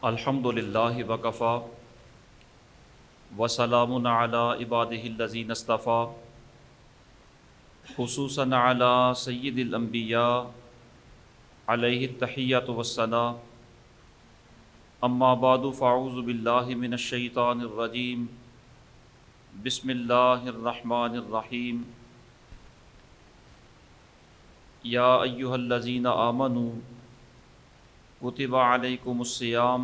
الحمد للہ وکفا وسلام علی عبادہ الذین اصطفیٰ خصوصاً علی سید الانبیاء علیہ التحیۃ والثناء اما بعد فاعوذ باللہ من الشیطان الرجیم بسم اللہ الرحمن الرحیم یا ایہا الذین آمنوا کتب علیکم الصیام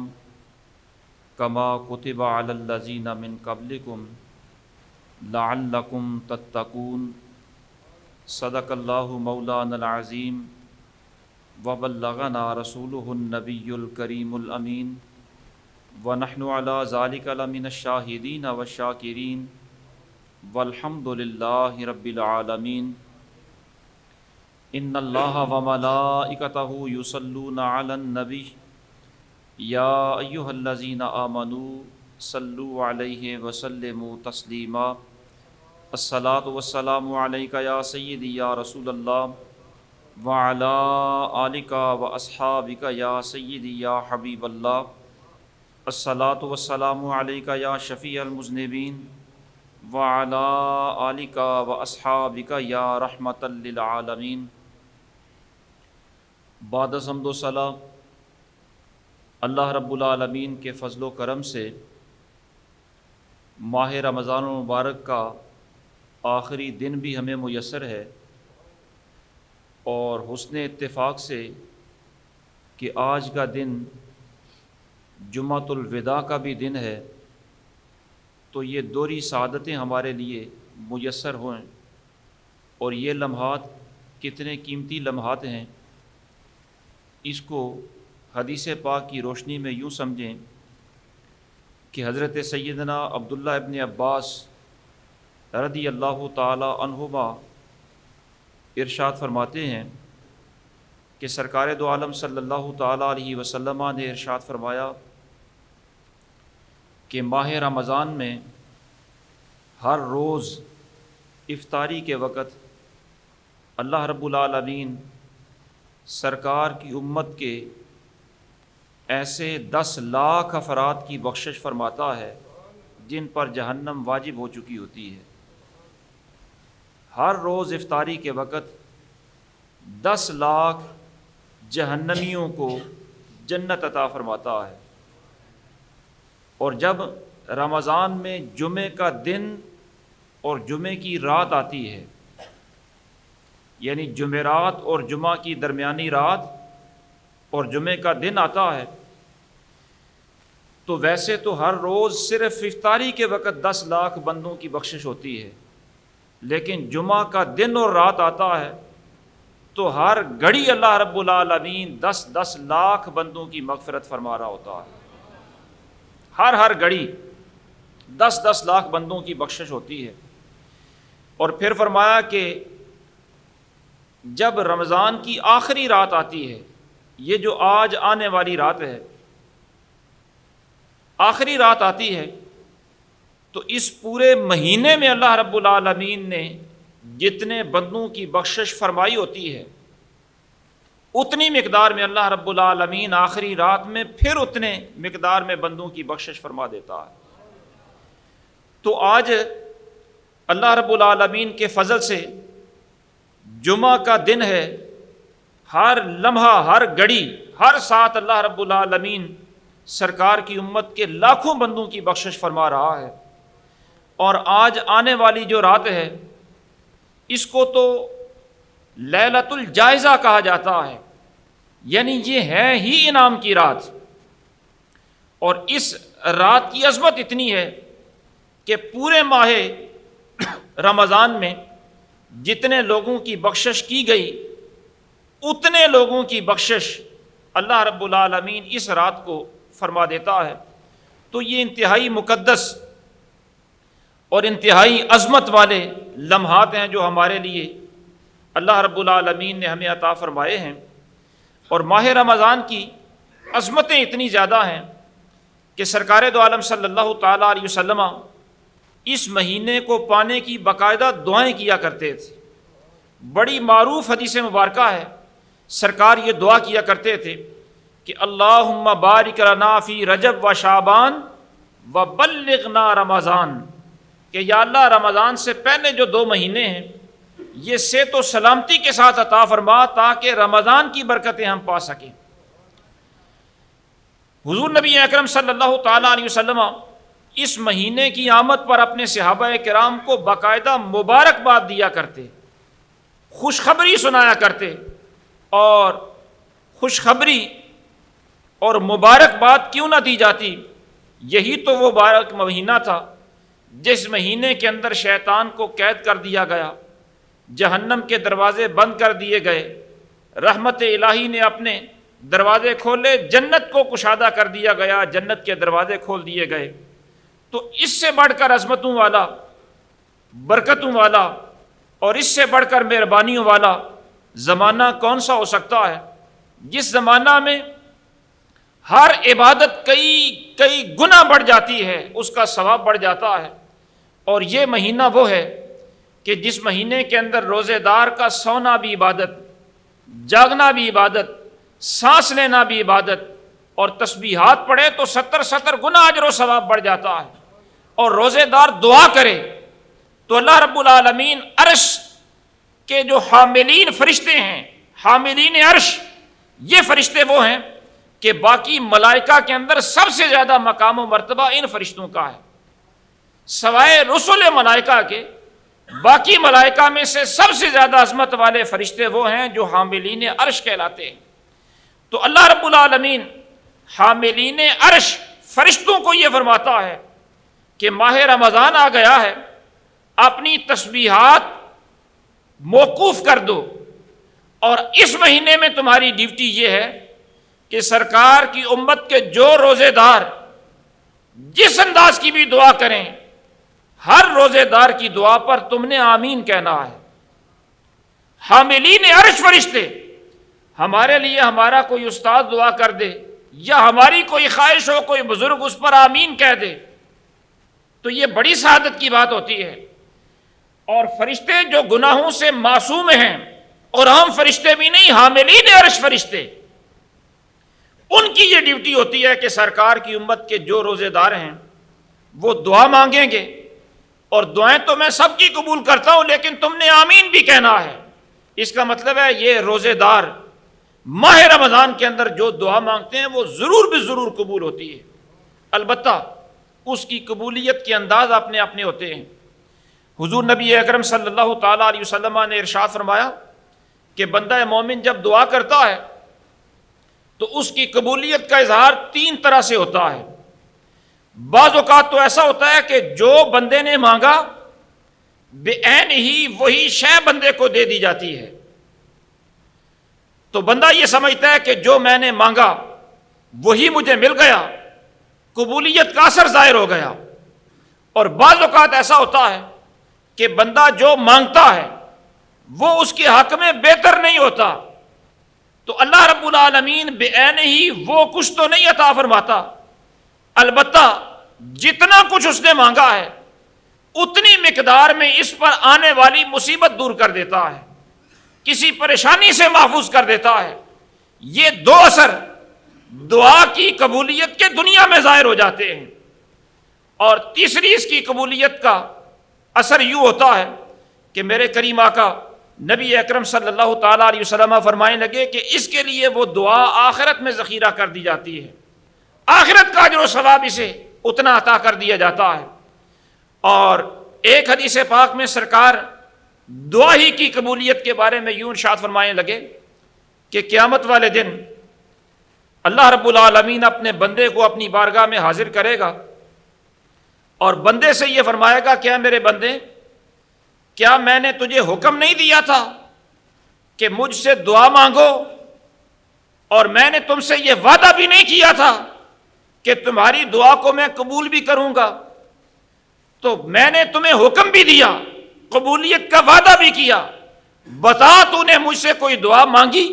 کما کتب علی الذین من قبلکم لعلکم تتقون صدق اللہ مولانا العظیم وبلغنا رسولہ النبی الکریم الامین ونحن علی ذلک لمن الشاہدین والشاکرین والحمد للہ رب العالمین ان اللہ وملائکتہ یصلون علی النبی یا ایہا الذین آمنوا صلوا علیہ وسلموا تسلیما الصلاۃ والسلام علیک یا سیدی یا رسول اللہ وعلی آلک واصحابک یا سیدی یا حبیب اللہ الصلاۃ والسلام علیک یا شفیع المذنبین وعلی آلک واصحابک یا رحمۃ للعالمین۔ بعد از حمد و ثنا اللہ رب العالمین کے فضل و کرم سے ماہ رمضان المبارک کا آخری دن بھی ہمیں میسر ہے، اور حسن اتفاق سے کہ آج کا دن جمعۃ الوداع کا بھی دن ہے، تو یہ دوہری سعادتیں ہمارے لیے میسر ہوئیں۔ اور یہ لمحات کتنے قیمتی لمحات ہیں، اس کو حدیث پاک کی روشنی میں یوں سمجھیں کہ حضرت سیدنا عبداللہ ابن عباس رضی اللہ تعالی عنہما ارشاد فرماتے ہیں کہ سرکار دو عالم صلی اللہ تعالی علیہ وسلم نے ارشاد فرمایا کہ ماہ رمضان میں ہر روز افطاری کے وقت اللہ رب العالمین سرکار کی امت کے ایسے 10 لاکھ افراد کی بخشش فرماتا ہے جن پر جہنم واجب ہو چکی ہوتی ہے۔ ہر روز افطاری کے وقت 10 لاکھ جہنمیوں کو جنت عطا فرماتا ہے۔ اور جب رمضان میں جمعے کا دن اور جمعے کی رات آتی ہے، یعنی جمعرات اور جمعہ کی درمیانی رات اور جمعے کا دن آتا ہے، تو ویسے تو ہر روز صرف افطاری کے وقت 10 لاکھ بندوں کی بخشش ہوتی ہے، لیکن جمعہ کا دن اور رات آتا ہے تو ہر گھڑی اللہ رب العالمین 10 لاکھ بندوں کی مغفرت فرما رہا ہوتا ہے۔ ہر گھڑی 10 لاکھ بندوں کی بخشش ہوتی ہے۔ اور پھر فرمایا کہ جب رمضان کی آخری رات آتی ہے، یہ جو آج آنے والی رات ہے، آخری رات آتی ہے، تو اس پورے مہینے میں اللہ رب العالمین نے جتنے بندوں کی بخشش فرمائی ہوتی ہے، اتنی مقدار میں اللہ رب العالمین آخری رات میں پھر اتنے مقدار میں بندوں کی بخشش فرما دیتا ہے۔ تو آج اللہ رب العالمین کے فضل سے جمعہ کا دن ہے، ہر لمحہ، ہر گھڑی، ہر ساتھ اللہ رب العالمین سرکار کی امت کے لاکھوں بندوں کی بخشش فرما رہا ہے۔ اور آج آنے والی جو رات ہے، اس کو تو لیلۃ الجائزہ کہا جاتا ہے، یعنی یہ ہے ہی انعام کی رات۔ اور اس رات کی عظمت اتنی ہے کہ پورے ماہ رمضان میں جتنے لوگوں کی بخشش کی گئی، اتنے لوگوں کی بخشش اللہ رب العالمین اس رات کو فرما دیتا ہے۔ تو یہ انتہائی مقدس اور انتہائی عظمت والے لمحات ہیں جو ہمارے لیے اللہ رب العالمین نے ہمیں عطا فرمائے ہیں۔ اور ماہ رمضان کی عظمتیں اتنی زیادہ ہیں کہ سرکار دو عالم صلی اللہ تعالیٰ علیہ وسلم اس مہینے کو پانے کی باقاعدہ دعائیں کیا کرتے تھے۔ بڑی معروف حدیث مبارکہ ہے، سرکار یہ دعا کیا کرتے تھے کہ اللہم بارک لنا فی رجب و شعبان و بلغنا رمضان، کہ یا اللہ رمضان سے پہلے جو 2 مہینے ہیں یہ صحت و سلامتی کے ساتھ عطا فرما تاکہ رمضان کی برکتیں ہم پا سکیں۔ حضور نبی اکرم صلی اللہ تعالیٰ علیہ وسلم اس مہینے کی آمد پر اپنے صحابہ کرام کو باقاعدہ مبارکباد دیا کرتے، خوشخبری سنایا کرتے، اور خوشخبری اور مبارکباد کیوں نہ دی جاتی؟ یہی تو وہ مبارک مہینہ تھا جس مہینے کے اندر شیطان کو قید کر دیا گیا، جہنم کے دروازے بند کر دیے گئے، رحمت الہی نے اپنے دروازے کھولے، جنت کو کشادہ کر دیا گیا، جنت کے دروازے کھول دیے گئے۔ تو اس سے بڑھ کر عظمتوں والا، برکتوں والا اور اس سے بڑھ کر مہربانیوں والا زمانہ کون سا ہو سکتا ہے، جس زمانہ میں ہر عبادت کئی گنا بڑھ جاتی ہے، اس کا ثواب بڑھ جاتا ہے۔ اور یہ مہینہ وہ ہے کہ جس مہینے کے اندر روزے دار کا سونا بھی عبادت، جاگنا بھی عبادت، سانس لینا بھی عبادت، اور تسبیحات پڑھے تو 70 گنا اجر و ثواب بڑھ جاتا ہے۔ اور روزے دار دعا کرے تو اللہ رب العالمین عرش کے جو حاملین فرشتے ہیں، حاملین عرش، یہ فرشتے وہ ہیں کہ باقی ملائکہ کے اندر سب سے زیادہ مقام و مرتبہ ان فرشتوں کا ہے، سوائے رسل ملائکہ کے باقی ملائکہ میں سے سب سے زیادہ عظمت والے فرشتے وہ ہیں جو حاملین عرش کہلاتے ہیں۔ تو اللہ رب العالمین حاملین عرش فرشتوں کو یہ فرماتا ہے کہ ماہ رمضان آ گیا ہے، اپنی تسبیحات موقوف کر دو، اور اس مہینے میں تمہاری ڈیوٹی یہ ہے کہ سرکار کی امت کے جو روزے دار جس انداز کی بھی دعا کریں، ہر روزے دار کی دعا پر تم نے آمین کہنا ہے۔ حاملین عرش فرشتے، ہمارے لیے ہمارا کوئی استاد دعا کر دے یا ہماری کوئی خواہش ہو، کوئی بزرگ اس پر آمین کہہ دے تو یہ بڑی سعادت کی بات ہوتی ہے۔ اور فرشتے جو گناہوں سے معصوم ہیں، اور ہم فرشتے بھی نہیں، حاملین عرش فرشتے، ان کی یہ ڈیوٹی ہوتی ہے کہ سرکار کی امت کے جو روزے دار ہیں وہ دعا مانگیں گے، اور دعائیں تو میں سب کی قبول کرتا ہوں لیکن تم نے آمین بھی کہنا ہے۔ اس کا مطلب ہے یہ روزے دار ماہ رمضان کے اندر جو دعا مانگتے ہیں وہ ضرور بھی ضرور قبول ہوتی ہے، البتہ اس کی قبولیت کے انداز اپنے اپنے ہوتے ہیں۔ حضور نبی اکرم صلی اللہ تعالیٰ علیہ وسلم نے ارشاد فرمایا کہ بندہ مومن جب دعا کرتا ہے تو اس کی قبولیت کا اظہار 3 طرح سے ہوتا ہے۔ بعض اوقات تو ایسا ہوتا ہے کہ جو بندے نے مانگا بعین ہی وہی شے بندے کو دے دی جاتی ہے، تو بندہ یہ سمجھتا ہے کہ جو میں نے مانگا وہی مجھے مل گیا، قبولیت کا اثر ظاہر ہو گیا۔ اور بعض اوقات ایسا ہوتا ہے کہ بندہ جو مانگتا ہے وہ اس کے حق میں بہتر نہیں ہوتا، تو اللہ رب العالمین بعین ہی وہ کچھ تو نہیں عطا فرماتا، البتہ جتنا کچھ اس نے مانگا ہے اتنی مقدار میں اس پر آنے والی مصیبت دور کر دیتا ہے، کسی پریشانی سے محفوظ کر دیتا ہے۔ یہ 2 اثر دعا کی قبولیت کے دنیا میں ظاہر ہو جاتے ہیں۔ اور تیسری اس کی قبولیت کا اثر یوں ہوتا ہے کہ میرے کریم آقا نبی اکرم صلی اللہ تعالیٰ علیہ وسلم فرمانے لگے کہ اس کے لیے وہ دعا آخرت میں ذخیرہ کر دی جاتی ہے، آخرت کا اجر و ثواب اسے اتنا عطا کر دیا جاتا ہے۔ اور ایک حدیث پاک میں سرکار دعا ہی کی قبولیت کے بارے میں یوں ارشاد فرمانے لگے کہ قیامت والے دن اللہ رب العالمین اپنے بندے کو اپنی بارگاہ میں حاضر کرے گا اور بندے سے یہ فرمائے گا، کیا میرے بندے، کیا میں نے تجھے حکم نہیں دیا تھا کہ مجھ سے دعا مانگو، اور میں نے تم سے یہ وعدہ بھی نہیں کیا تھا کہ تمہاری دعا کو میں قبول بھی کروں گا؟ تو میں نے تمہیں حکم بھی دیا، قبولیت کا وعدہ بھی کیا، بتا تو نے مجھ سے کوئی دعا مانگی؟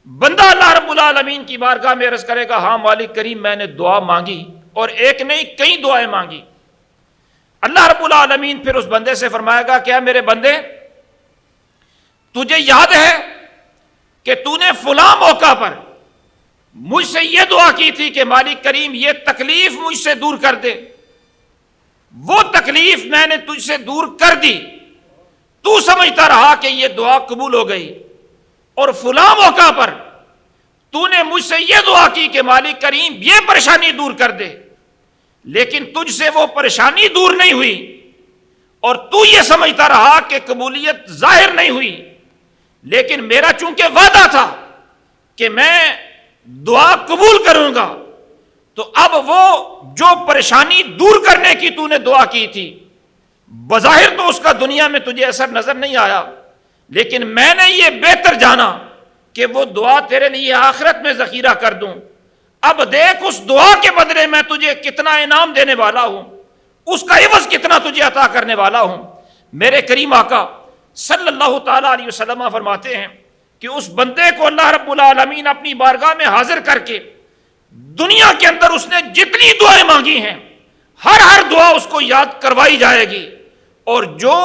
بندہ اللہ رب العالمین کی بارگاہ میں عرض کرے گا، ہاں مالک کریم میں نے دعا مانگی، اور ایک نہیں کئی دعائیں مانگی۔ اللہ رب العالمین پھر اس بندے سے فرمائے گا، کیا میرے بندے تجھے یاد ہے کہ تو نے فلاں موقع پر مجھ سے یہ دعا کی تھی کہ مالک کریم یہ تکلیف مجھ سے دور کر دے، وہ تکلیف میں نے تجھ سے دور کر دی، تو سمجھتا رہا کہ یہ دعا قبول ہو گئی، اور فلاں موقع پر تو نے مجھ سے یہ دعا کی کہ مالک کریم یہ پریشانی دور کر دے، لیکن تجھ سے وہ پریشانی دور نہیں ہوئی، اور تو یہ سمجھتا رہا کہ قبولیت ظاہر نہیں ہوئی، لیکن میرا چونکہ وعدہ تھا کہ میں دعا قبول کروں گا، تو اب وہ جو پریشانی دور کرنے کی تو نے دعا کی تھی، بظاہر تو اس کا دنیا میں تجھے اثر نظر نہیں آیا، لیکن میں نے یہ بہتر جانا کہ وہ دعا تیرے لیے آخرت میں ذخیرہ کر دوں۔ اب دیکھ اس دعا کے بدلے میں تجھے کتنا انعام دینے والا ہوں، اس کا عوض کتنا تجھے عطا کرنے والا ہوں۔ میرے کریم آقا صلی اللہ تعالیٰ علیہ وسلم فرماتے ہیں کہ اس بندے کو اللہ رب العالمین اپنی بارگاہ میں حاضر کر کے دنیا کے اندر اس نے جتنی دعائیں مانگی ہیں ہر دعا اس کو یاد کروائی جائے گی، اور جو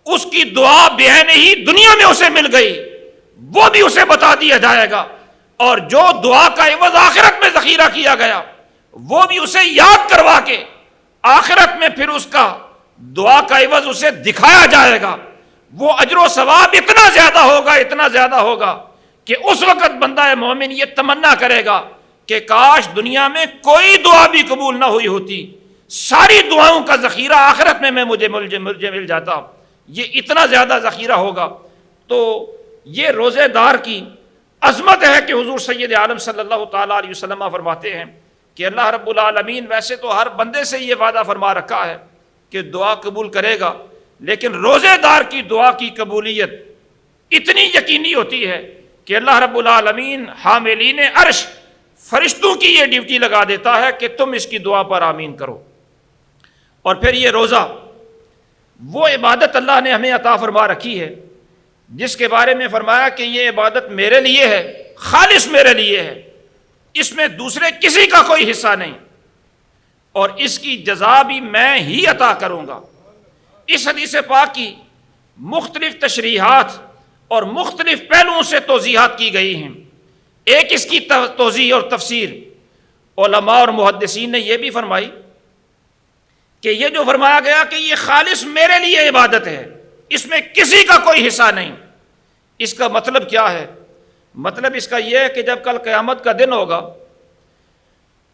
اس کی دعا بعین ہی دنیا میں اسے مل گئی وہ بھی اسے بتا دیا جائے گا، اور جو دعا کا عوض آخرت میں ذخیرہ کیا گیا وہ بھی اسے یاد کروا کے آخرت میں پھر اس کا دعا کا عوض اسے دکھایا جائے گا۔ وہ اجر و ثواب اتنا زیادہ ہوگا کہ اس وقت بندہ مومن یہ تمنا کرے گا کہ کاش دنیا میں کوئی دعا بھی قبول نہ ہوئی ہوتی، ساری دعاؤں کا ذخیرہ آخرت میں مجھے مل جاتا، یہ اتنا زیادہ ذخیرہ ہوگا۔ تو یہ روزے دار کی عظمت ہے کہ حضور سید عالم صلی اللہ تعالیٰ علیہ وسلم فرماتے ہیں کہ اللہ رب العالمین ویسے تو ہر بندے سے یہ وعدہ فرما رکھا ہے کہ دعا قبول کرے گا، لیکن روزے دار کی دعا کی قبولیت اتنی یقینی ہوتی ہے کہ اللہ رب العالمین حاملین عرش فرشتوں کی یہ ڈیوٹی لگا دیتا ہے کہ تم اس کی دعا پر آمین کرو۔ اور پھر یہ روزہ وہ عبادت اللہ نے ہمیں عطا فرما رکھی ہے جس کے بارے میں فرمایا کہ یہ عبادت میرے لیے ہے، خالص میرے لیے ہے، اس میں دوسرے کسی کا کوئی حصہ نہیں، اور اس کی جزا بھی میں ہی عطا کروں گا۔ اس حدیث پاک کی مختلف تشریحات اور مختلف پہلوؤں سے توضیحات کی گئی ہیں۔ ایک اس کی توضیح اور تفسیر علماء اور محدثین نے یہ بھی فرمائی کہ یہ جو فرمایا گیا کہ یہ خالص میرے لیے عبادت ہے، اس میں کسی کا کوئی حصہ نہیں، اس کا مطلب کیا ہے؟ مطلب اس کا یہ ہے کہ جب کل قیامت کا دن ہوگا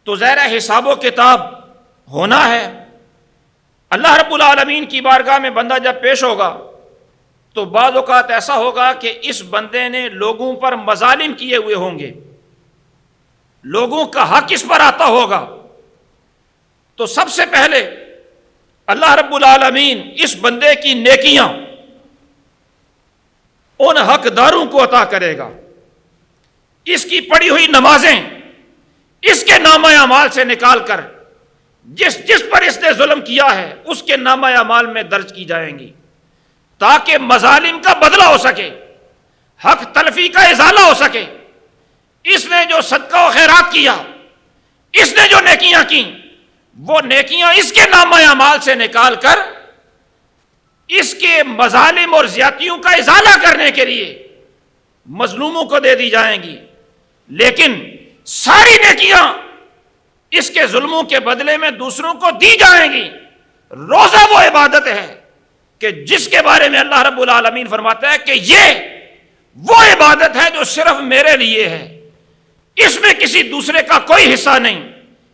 تو ظاہر حساب و کتاب ہونا ہے، اللہ رب العالمین کی بارگاہ میں بندہ جب پیش ہوگا تو بعض اوقات ایسا ہوگا کہ اس بندے نے لوگوں پر مظالم کیے ہوئے ہوں گے، لوگوں کا حق اس پر آتا ہوگا، تو سب سے پہلے اللہ رب العالمین اس بندے کی نیکیاں ان حقداروں کو عطا کرے گا، اس کی پڑھی ہوئی نمازیں اس کے نامہ اعمال سے نکال کر جس پر اس نے ظلم کیا ہے اس کے نامہ اعمال میں درج کی جائیں گی، تاکہ مظالم کا بدلہ ہو سکے، حق تلفی کا ازالہ ہو سکے۔ اس نے جو صدقہ و خیرات کیا، اس نے جو نیکیاں کی، وہ نیکیاں اس کے نامہ اعمال سے نکال کر اس کے مظالم اور زیادتیوں کا ازالہ کرنے کے لیے مظلوموں کو دے دی جائیں گی، لیکن ساری نیکیاں اس کے ظلموں کے بدلے میں دوسروں کو دی جائیں گی۔ روزہ وہ عبادت ہے کہ جس کے بارے میں اللہ رب العالمین فرماتا ہے کہ یہ وہ عبادت ہے جو صرف میرے لیے ہے، اس میں کسی دوسرے کا کوئی حصہ نہیں،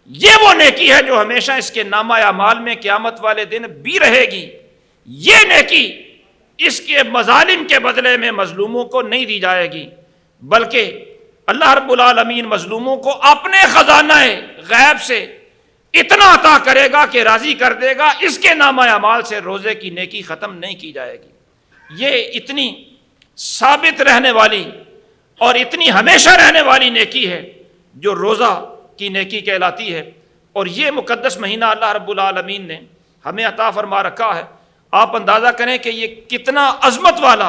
یہ وہ نیکی ہے جو ہمیشہ اس کے نامہ اعمال میں قیامت والے دن بھی رہے گی۔ یہ نیکی اس کے مظالم کے بدلے میں مظلوموں کو نہیں دی جائے گی، بلکہ اللہ رب العالمین مظلوموں کو اپنے خزانہ غیب سے اتنا عطا کرے گا کہ راضی کر دے گا، اس کے نامہ اعمال سے روزے کی نیکی ختم نہیں کی جائے گی۔ یہ اتنی ثابت رہنے والی اور اتنی ہمیشہ رہنے والی نیکی ہے جو روزہ کی نیکی کہلاتی ہے، اور یہ مقدس مہینہ اللہ رب العالمین نے ہمیں عطا فرما رکھا ہے۔ آپ اندازہ کریں کہ یہ کتنا عظمت والا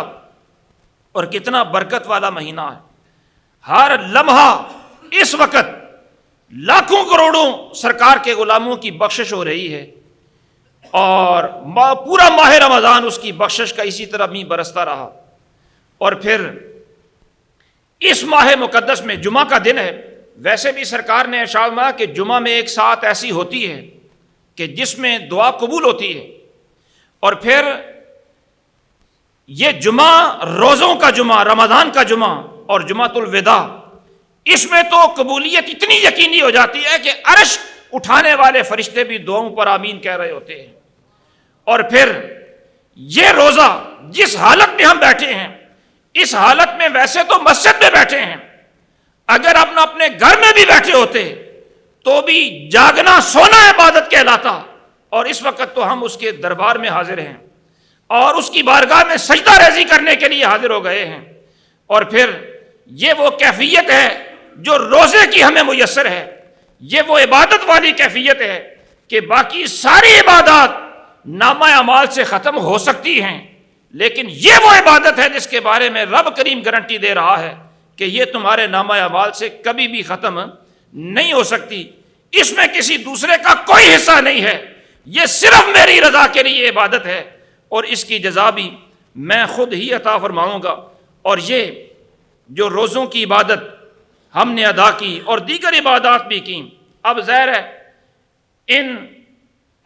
اور کتنا برکت والا مہینہ ہے۔ ہر لمحہ اس وقت لاکھوں کروڑوں سرکار کے غلاموں کی بخشش ہو رہی ہے، اور پورا ماہ رمضان اس کی بخشش کا اسی طرح بھی برستا رہا۔ اور پھر اس ماہ مقدس میں جمعہ کا دن ہے، ویسے بھی سرکار نے ارشاد فرمایا کہ جمعہ میں ایک ساعت ایسی ہوتی ہے کہ جس میں دعا قبول ہوتی ہے، اور پھر یہ جمعہ روزوں کا جمعہ، رمضان کا جمعہ اور جمعۃ الوداع، اس میں تو قبولیت اتنی یقینی ہو جاتی ہے کہ عرش اٹھانے والے فرشتے بھی دعاؤں پر آمین کہہ رہے ہوتے ہیں۔ اور پھر یہ روزہ جس حالت میں ہم بیٹھے ہیں، اس حالت میں ویسے تو مسجد میں بیٹھے ہیں، اگر ہم اپنے گھر میں بھی بیٹھے ہوتے تو بھی جاگنا سونا عبادت کہلاتا، اور اس وقت تو ہم اس کے دربار میں حاضر ہیں اور اس کی بارگاہ میں سجدہ ریزی کرنے کے لیے حاضر ہو گئے ہیں۔ اور پھر یہ وہ کیفیت ہے جو روزے کی ہمیں میسر ہے، یہ وہ عبادت والی کیفیت ہے کہ باقی ساری عبادات نامہ اعمال سے ختم ہو سکتی ہیں، لیکن یہ وہ عبادت ہے جس کے بارے میں رب کریم گارنٹی دے رہا ہے کہ یہ تمہارے نامہ اعمال سے کبھی بھی ختم نہیں ہو سکتی، اس میں کسی دوسرے کا کوئی حصہ نہیں ہے، یہ صرف میری رضا کے لیے عبادت ہے، اور اس کی جزا بھی میں خود ہی عطا فرماؤں گا۔ اور یہ جو روزوں کی عبادت ہم نے ادا کی اور دیگر عبادات بھی کی، اب ظاہر ہے ان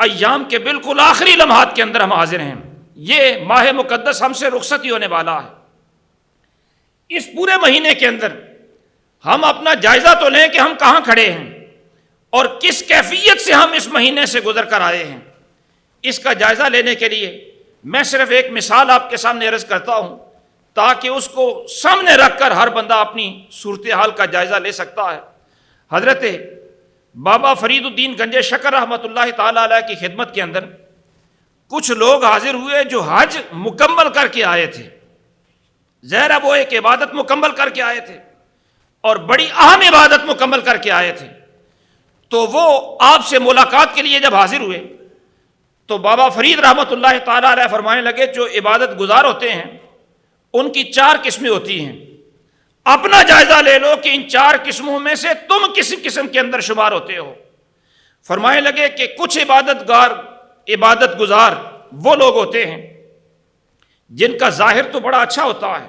ایام کے بالکل آخری لمحات کے اندر ہم حاضر ہیں، یہ ماہ مقدس ہم سے رخصت ہی ہونے والا ہے۔ اس پورے مہینے کے اندر ہم اپنا جائزہ تو لیں کہ ہم کہاں کھڑے ہیں اور کس کیفیت سے ہم اس مہینے سے گزر کر آئے ہیں۔ اس کا جائزہ لینے کے لیے میں صرف ایک مثال آپ کے سامنے عرض کرتا ہوں تاکہ اس کو سامنے رکھ کر ہر بندہ اپنی صورتحال کا جائزہ لے سکتا ہے۔ حضرت بابا فرید الدین گنج شکر رحمۃ اللہ تعالیٰ علیہ کی خدمت کے اندر کچھ لوگ حاضر ہوئے جو حج مکمل کر کے آئے تھے، ظاہر وہ ایک عبادت مکمل کر کے آئے تھے اور بڑی اہم عبادت مکمل کر کے آئے تھے، تو وہ آپ سے ملاقات کے لیے جب حاضر ہوئے تو بابا فرید رحمۃ اللہ تعالیٰ علیہ فرمانے لگے جو عبادت گزار ہوتے ہیں ان کی 4 قسمیں ہوتی ہیں، اپنا جائزہ لے لو کہ ان 4 قسموں میں سے تم کس قسم کے اندر شمار ہوتے ہو۔ فرمانے لگے کہ کچھ عبادت گزار وہ لوگ ہوتے ہیں جن کا ظاہر تو بڑا اچھا ہوتا ہے،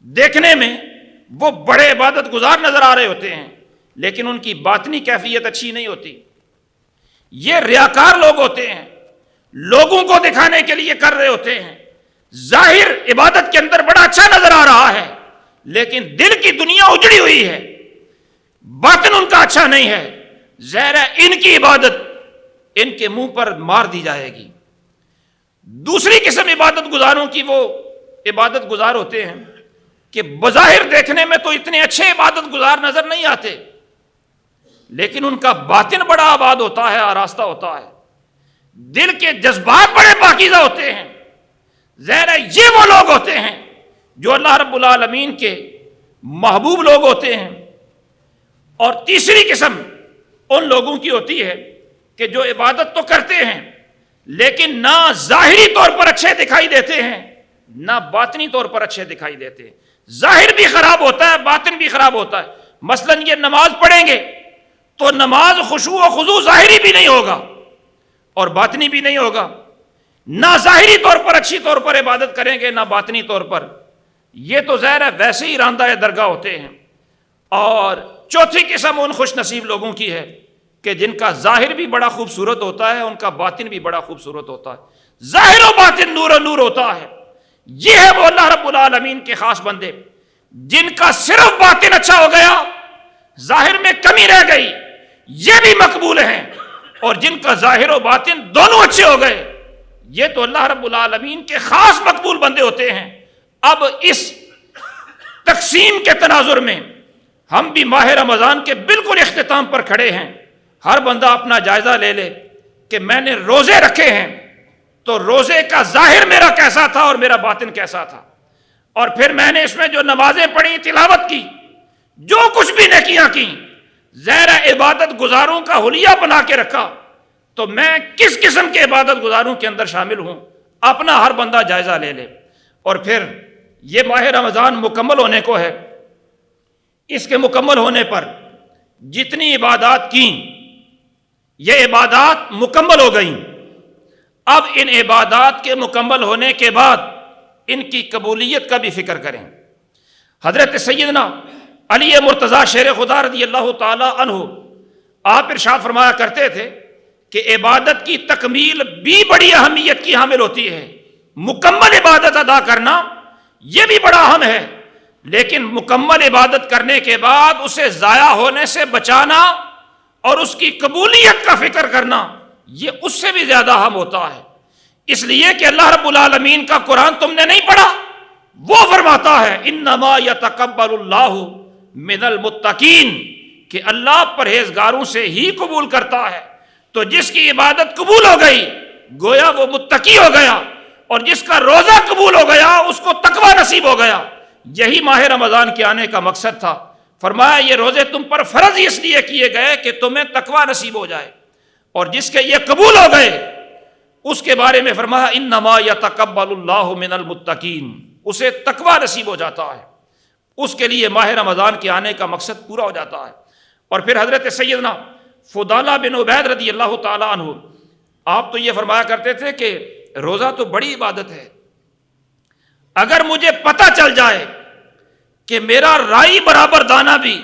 دیکھنے میں وہ بڑے عبادت گزار نظر آ رہے ہوتے ہیں، لیکن ان کی باطنی کیفیت اچھی نہیں ہوتی۔ یہ ریاکار لوگ ہوتے ہیں، لوگوں کو دکھانے کے لیے کر رہے ہوتے ہیں، ظاہر عبادت کے اندر بڑا اچھا نظر آ رہا ہے لیکن دل کی دنیا اجڑی ہوئی ہے، باطن ان کا اچھا نہیں ہے، ظاہر ہے ان کی عبادت ان کے منہ پر مار دی جائے گی۔ دوسری قسم عبادت گزاروں کی وہ عبادت گزار ہوتے ہیں کہ بظاہر دیکھنے میں تو اتنے اچھے عبادت گزار نظر نہیں آتے، لیکن ان کا باطن بڑا آباد ہوتا ہے، آراستہ ہوتا ہے، دل کے جذبات بڑے پاکیزہ ہوتے ہیں۔ ظاہر ہے یہ وہ لوگ ہوتے ہیں جو اللہ رب العالمین کے محبوب لوگ ہوتے ہیں۔ اور تیسری قسم ان لوگوں کی ہوتی ہے کہ جو عبادت تو کرتے ہیں لیکن نہ ظاہری طور پر اچھے دکھائی دیتے ہیں نہ باطنی طور پر اچھے دکھائی دیتے ہیں، ظاہر بھی خراب ہوتا ہے باطن بھی خراب ہوتا ہے۔ مثلا یہ نماز پڑھیں گے تو نماز خشوع و خضوع ظاہری بھی نہیں ہوگا اور باطنی بھی نہیں ہوگا، نہ ظاہری طور پر اچھی طور پر عبادت کریں گے نہ باطنی طور پر، یہ تو ظاہر ہے ویسے ہی راندہ درگاہ ہوتے ہیں۔ اور چوتھی قسم ان خوش نصیب لوگوں کی ہے کہ جن کا ظاہر بھی بڑا خوبصورت ہوتا ہے، ان کا باطن بھی بڑا خوبصورت ہوتا ہے، ظاہر و باطن نور و نور ہوتا ہے۔ یہ ہے وہ اللہ رب العالمین کے خاص بندے جن کا صرف باطن اچھا ہو گیا، ظاہر میں کمی رہ گئی، یہ بھی مقبول ہیں، اور جن کا ظاہر و باطن دونوں اچھے ہو گئے، یہ تو اللہ رب العالمین کے خاص مقبول بندے ہوتے ہیں۔ اب اس تقسیم کے تناظر میں ہم بھی ماہ رمضان کے بالکل اختتام پر کھڑے ہیں، ہر بندہ اپنا جائزہ لے لے کہ میں نے روزے رکھے ہیں تو روزے کا ظاہر میرا کیسا تھا اور میرا باطن کیسا تھا، اور پھر میں نے اس میں جو نمازیں پڑھی، تلاوت کی، جو کچھ بھی نیکیاں کی، ظاہر عبادت گزاروں کا حلیہ بنا کے رکھا، تو میں کس قسم کے عبادت گزاروں کے اندر شامل ہوں، اپنا ہر بندہ جائزہ لے لے۔ اور پھر یہ ماہ رمضان مکمل ہونے کو ہے، اس کے مکمل ہونے پر جتنی عبادات کی یہ عبادات مکمل ہو گئیں، اب ان عبادات کے مکمل ہونے کے بعد ان کی قبولیت کا بھی فکر کریں۔ حضرت سیدنا علی مرتضیٰ شیر خدا رضی اللہ تعالی عنہ آپ ارشاد فرمایا کرتے تھے کہ عبادت کی تکمیل بھی بڑی اہمیت کی حامل ہوتی ہے. مکمل عبادت ادا کرنا یہ بھی بڑا اہم ہے، لیکن مکمل عبادت کرنے کے بعد اسے ضائع ہونے سے بچانا اور اس کی قبولیت کا فکر کرنا یہ اس سے بھی زیادہ اہم ہوتا ہے. اس لیے کہ اللہ رب العالمین کا قرآن تم نے نہیں پڑھا، وہ فرماتا ہے انما یتقبل اللہ من المتقین، کہ اللہ پرہیزگاروں سے ہی قبول کرتا ہے. تو جس کی عبادت قبول ہو گئی گویا وہ متقی ہو گیا، اور جس کا روزہ قبول ہو گیا اس کو تقوی نصیب ہو گیا. یہی ماہ رمضان کے آنے کا مقصد تھا. فرمایا یہ روزے تم پر فرض اس لیے کیے گئے کہ تمہیں تقوی نصیب ہو جائے، اور جس کے یہ قبول ہو گئے اس کے بارے میں فرمایا انما یتقبل اللہ من المتقین، اسے تقوی نصیب ہو جاتا ہے. اس کے لیے ماہ رمضان کے آنے کا مقصد پورا ہو جاتا ہے. اور پھر حضرت سیدنا فضالہ بن عبید رضی اللہ تعالی عنہ آپ تو یہ فرمایا کرتے تھے کہ روزہ تو بڑی عبادت ہے، اگر مجھے پتہ چل جائے کہ میرا رائی برابر دانہ بھی،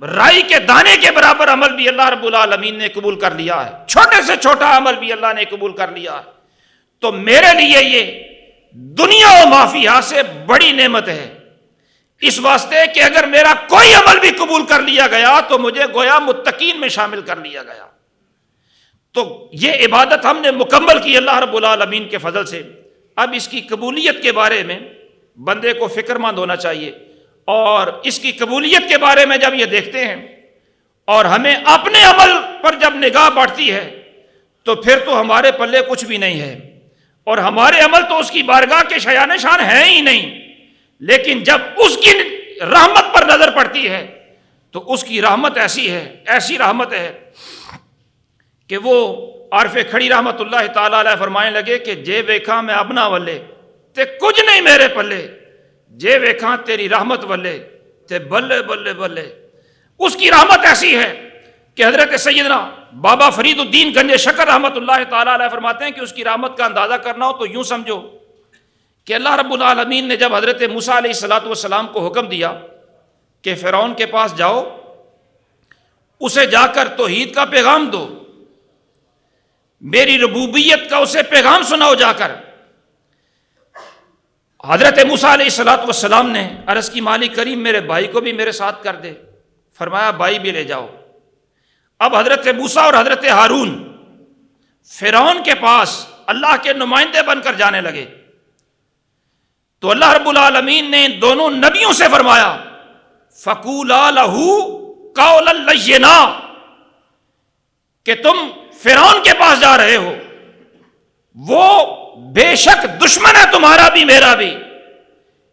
رائی کے دانے کے برابر عمل بھی اللہ رب العالمین نے قبول کر لیا ہے، چھوٹے سے چھوٹا عمل بھی اللہ نے قبول کر لیا ہے، تو میرے لیے یہ دنیا و ما فیہا سے بڑی نعمت ہے. اس واسطے کہ اگر میرا کوئی عمل بھی قبول کر لیا گیا تو مجھے گویا متقین میں شامل کر لیا گیا. تو یہ عبادت ہم نے مکمل کی اللہ رب العالمین کے فضل سے. اب اس کی قبولیت کے بارے میں بندے کو فکر مند ہونا چاہیے، اور اس کی قبولیت کے بارے میں جب یہ دیکھتے ہیں اور ہمیں اپنے عمل پر جب نگاہ بڑھتی ہے تو پھر تو ہمارے پلے کچھ بھی نہیں ہے، اور ہمارے عمل تو اس کی بارگاہ کے شایان شان ہیں ہی نہیں. لیکن جب اس کی رحمت پر نظر پڑتی ہے تو اس کی رحمت ایسی رحمت ہے کہ وہ عارف کھڑی رحمت اللہ تعالی علیہ فرمانے لگے کہ جے ویکھاں میں ابنا ولے تے کچھ نہیں میرے پلے، جے ویکھاں تیری رحمت ولے تے بلے بلے بلے. اس کی رحمت ایسی ہے کہ حضرت سیدنا بابا فرید الدین گنج شکر رحمت اللہ تعالی علیہ فرماتے ہیں کہ اس کی رحمت کا اندازہ کرنا ہو تو یوں سمجھو کہ اللہ رب العالمین نے جب حضرت موسیٰ علیہ السلام کو حکم دیا کہ فرعون کے پاس جاؤ، اسے جا کر توحید کا پیغام دو، میری ربوبیت کا اسے پیغام سناؤ جا کر. حضرت موسیٰ علیہ السلام نے عرض کی مالک کریم میرے بھائی کو بھی میرے ساتھ کر دے. فرمایا بھائی بھی لے جاؤ. اب حضرت موسیٰ اور حضرت ہارون فرعون کے پاس اللہ کے نمائندے بن کر جانے لگے. تو اللہ رب العالمین نے ان دونوں نبیوں سے فرمایا فَقُولَا لَهُ قَوْلًا لَيِّنًا، کہ تم فرعون کے پاس جا رہے ہو، وہ بے شک دشمن ہے تمہارا بھی میرا بھی،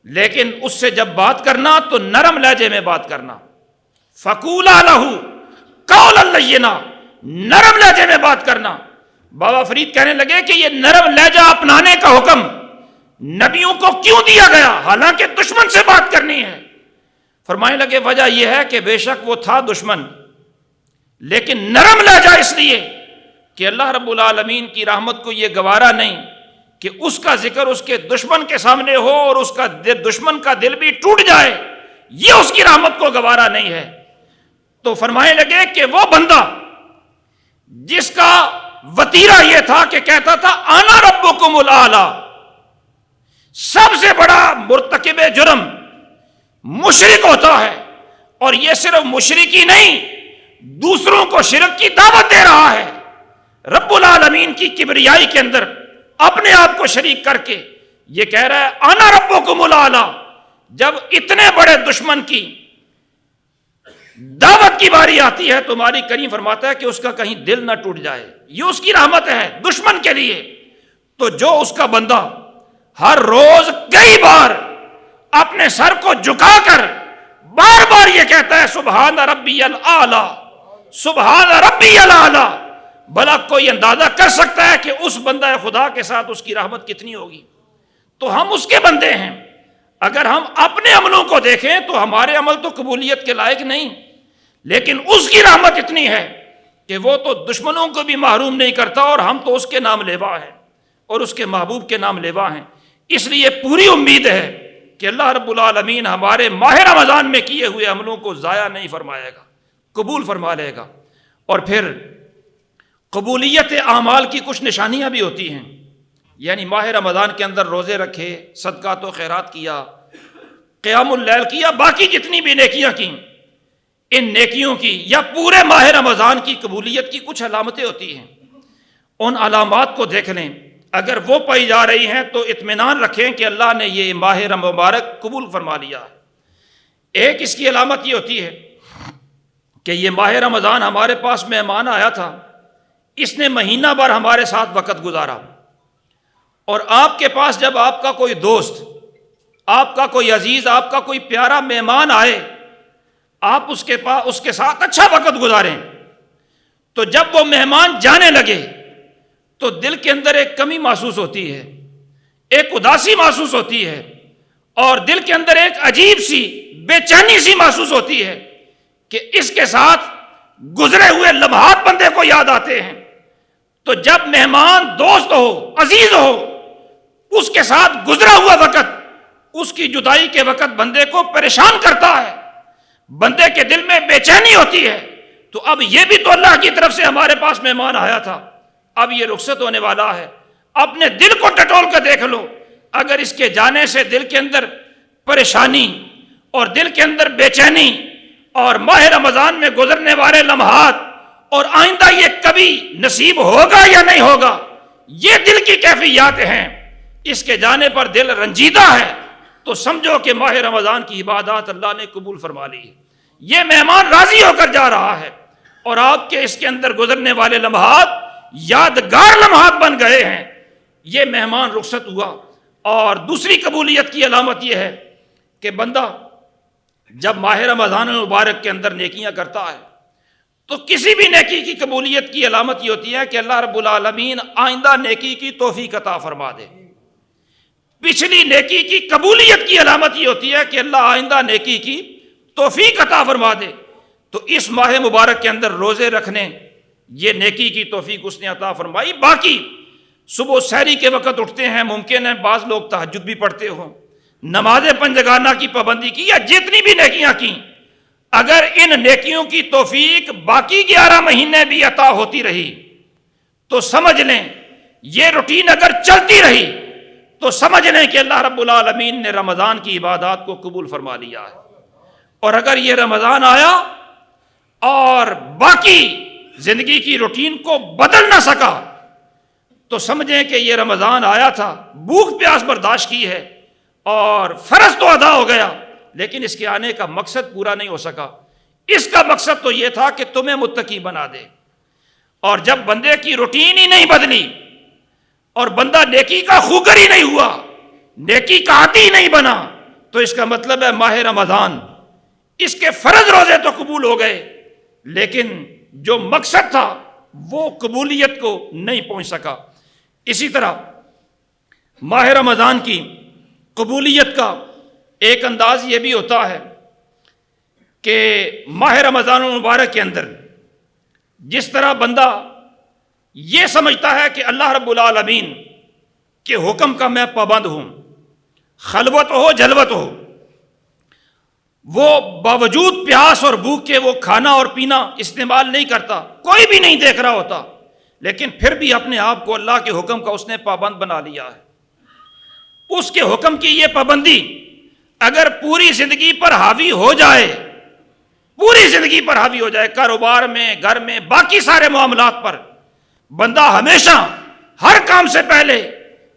لیکن اس سے جب بات کرنا تو نرم لہجے میں بات کرنا. فَقُولَا لَهُ قَوْلًا لَيِّنًا، نرم لہجے میں بات کرنا. بابا فرید کہنے لگے کہ یہ نرم لہجہ اپنانے کا حکم نبیوں کو کیوں دیا گیا حالانکہ دشمن سے بات کرنی ہے؟ فرمانے لگے وجہ یہ ہے کہ بے شک وہ تھا دشمن، لیکن نرم لہجہ اس لیے کہ اللہ رب العالمین کی رحمت کو یہ گوارا نہیں کہ اس کا ذکر اس کے دشمن کے سامنے ہو اور اس کا دشمن کا دل بھی ٹوٹ جائے، یہ اس کی رحمت کو گوارا نہیں ہے. تو فرمانے لگے کہ وہ بندہ جس کا وتیرہ یہ تھا کہ کہتا تھا انا ربکم الاعلی، سب سے بڑا مرتکب جرم مشرک ہوتا ہے، اور یہ صرف مشرک ہی نہیں دوسروں کو شرک کی دعوت دے رہا ہے. رب العالمین کی کبریائی کے اندر اپنے آپ کو شریک کر کے یہ کہہ رہا ہے انا ربکم الاعلی. جب اتنے بڑے دشمن کی دعوت کی باری آتی ہے تو مالک کریم فرماتا ہے کہ اس کا کہیں دل نہ ٹوٹ جائے، یہ اس کی رحمت ہے دشمن کے لیے. تو جو اس کا بندہ ہر روز کئی بار اپنے سر کو جھکا کر بار بار یہ کہتا ہے سبحان ربی الاعلی سبحان ربی الاعلی، بھلا کوئی اندازہ کر سکتا ہے کہ اس بندہ خدا کے ساتھ اس کی رحمت کتنی ہوگی؟ تو ہم اس کے بندے ہیں. اگر ہم اپنے عملوں کو دیکھیں تو ہمارے عمل تو قبولیت کے لائق نہیں، لیکن اس کی رحمت اتنی ہے کہ وہ تو دشمنوں کو بھی محروم نہیں کرتا، اور ہم تو اس کے نام لیوا ہیں اور اس کے محبوب کے نام لیوا ہیں. اس لیے پوری امید ہے کہ اللہ رب العالمین ہمارے ماہ رمضان میں کیے ہوئے عملوں کو ضائع نہیں فرمائے گا، قبول فرما لے گا۔ اور پھر قبولیت اعمال کی کچھ نشانیاں بھی ہوتی ہیں، یعنی ماہ رمضان کے اندر روزے رکھے، صدقات و خیرات کیا، قیام اللیل کیا، باقی جتنی بھی نیکیاں کی، ان نیکیوں کی یا پورے ماہ رمضان کی قبولیت کی کچھ علامتیں ہوتی ہیں۔ ان علامات کو دیکھ لیں، اگر وہ پائی جا رہی ہیں تو اطمینان رکھیں کہ اللہ نے یہ ماہ مبارک قبول فرما لیا ہے۔ ایک اس کی علامت یہ ہوتی ہے کہ یہ ماہ رمضان ہمارے پاس مہمان آیا تھا، اس نے مہینہ بھر ہمارے ساتھ وقت گزارا، اور آپ کے پاس جب آپ کا کوئی دوست، آپ کا کوئی عزیز، آپ کا کوئی پیارا مہمان آئے، آپ اس کے ساتھ اچھا وقت گزاریں، تو جب وہ مہمان جانے لگے تو دل کے اندر ایک کمی محسوس ہوتی ہے، ایک اداسی محسوس ہوتی ہے، اور دل کے اندر ایک عجیب سی بے چینی سی محسوس ہوتی ہے کہ اس کے ساتھ گزرے ہوئے لمحات بندے کو یاد آتے ہیں۔ تو جب مہمان دوست ہو، عزیز ہو، اس کے ساتھ گزرا ہوا وقت اس کی جدائی کے وقت بندے کو پریشان کرتا ہے، بندے کے دل میں بے چینی ہوتی ہے، تو اب یہ بھی تو اللہ کی طرف سے ہمارے پاس مہمان آیا تھا، اب یہ رخصت ہونے والا ہے، اپنے دل کو ٹٹول کر دیکھ لو، اگر اس کے جانے سے دل کے اندر پریشانی اور دل کے اندر بے چینی اور ماہ رمضان میں گزرنے والے لمحات اور آئندہ یہ کبھی نصیب ہوگا یا نہیں ہوگا، یہ دل کی کیفیات ہیں، اس کے جانے پر دل رنجیدہ ہے، تو سمجھو کہ ماہ رمضان کی عبادات اللہ نے قبول فرما لی ہے۔ یہ مہمان راضی ہو کر جا رہا ہے، اور آپ کے اس کے اندر گزرنے والے لمحات یادگار لمحات بن گئے ہیں، یہ مہمان رخصت ہوا۔ اور دوسری قبولیت کی علامت یہ ہے کہ بندہ جب ماہ رمضان المبارک کے اندر نیکیاں کرتا ہے تو کسی بھی نیکی کی قبولیت کی علامت یہ ہوتی ہے کہ اللہ رب العالمین آئندہ نیکی کی توفیق عطا فرما دے۔ پچھلی نیکی کی قبولیت کی علامت یہ ہوتی ہے کہ اللہ آئندہ نیکی کی توفیق عطا فرما دے۔ تو اس ماہ مبارک کے اندر روزے رکھنے، یہ نیکی کی توفیق اس نے عطا فرمائی۔ باقی صبح سحری کے وقت اٹھتے ہیں، ممکن ہے بعض لوگ تہجد بھی پڑھتے ہوں، نماز پنجگانہ کی پابندی کی، یا جتنی بھی نیکیاں کی، اگر ان نیکیوں کی توفیق باقی 11 مہینے بھی عطا ہوتی رہی تو سمجھ لیں یہ روٹین اگر چلتی رہی تو سمجھ لیں کہ اللہ رب العالمین نے رمضان کی عبادات کو قبول فرما لیا ہے۔ اور اگر یہ رمضان آیا اور باقی زندگی کی روٹین کو بدل نہ سکا تو سمجھیں کہ یہ رمضان آیا تھا، بھوک پیاس برداشت کی ہے اور فرض تو ادا ہو گیا، لیکن اس کے آنے کا مقصد پورا نہیں ہو سکا۔ اس کا مقصد تو یہ تھا کہ تمہیں متقی بنا دے، اور جب بندے کی روٹین ہی نہیں بدلی اور بندہ نیکی کا خوگر ہی نہیں ہوا، نیکی کا عادی نہیں بنا، تو اس کا مطلب ہے ماہ رمضان اس کے فرض روزے تو قبول ہو گئے، لیکن جو مقصد تھا وہ قبولیت کو نہیں پہنچ سکا۔ اسی طرح ماہ رمضان کی قبولیت کا ایک انداز یہ بھی ہوتا ہے کہ ماہ رمضان المبارک کے اندر جس طرح بندہ یہ سمجھتا ہے کہ اللہ رب العالمین کے حکم کا میں پابند ہوں، خلوت ہو جلوت ہو، وہ باوجود پیاس اور بھوک کے وہ کھانا اور پینا استعمال نہیں کرتا، کوئی بھی نہیں دیکھ رہا ہوتا، لیکن پھر بھی اپنے آپ کو اللہ کے حکم کا اس نے پابند بنا لیا ہے۔ اس کے حکم کی یہ پابندی اگر پوری زندگی پر حاوی ہو جائے، پوری زندگی پر حاوی ہو جائے، کاروبار میں، گھر میں، باقی سارے معاملات پر، بندہ ہمیشہ ہر کام سے پہلے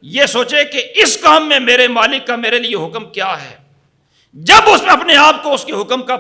یہ سوچے کہ اس کام میں میرے مالک کا میرے لیے حکم کیا ہے۔ جب اس میں اپنے آپ کو اس کے حکم کا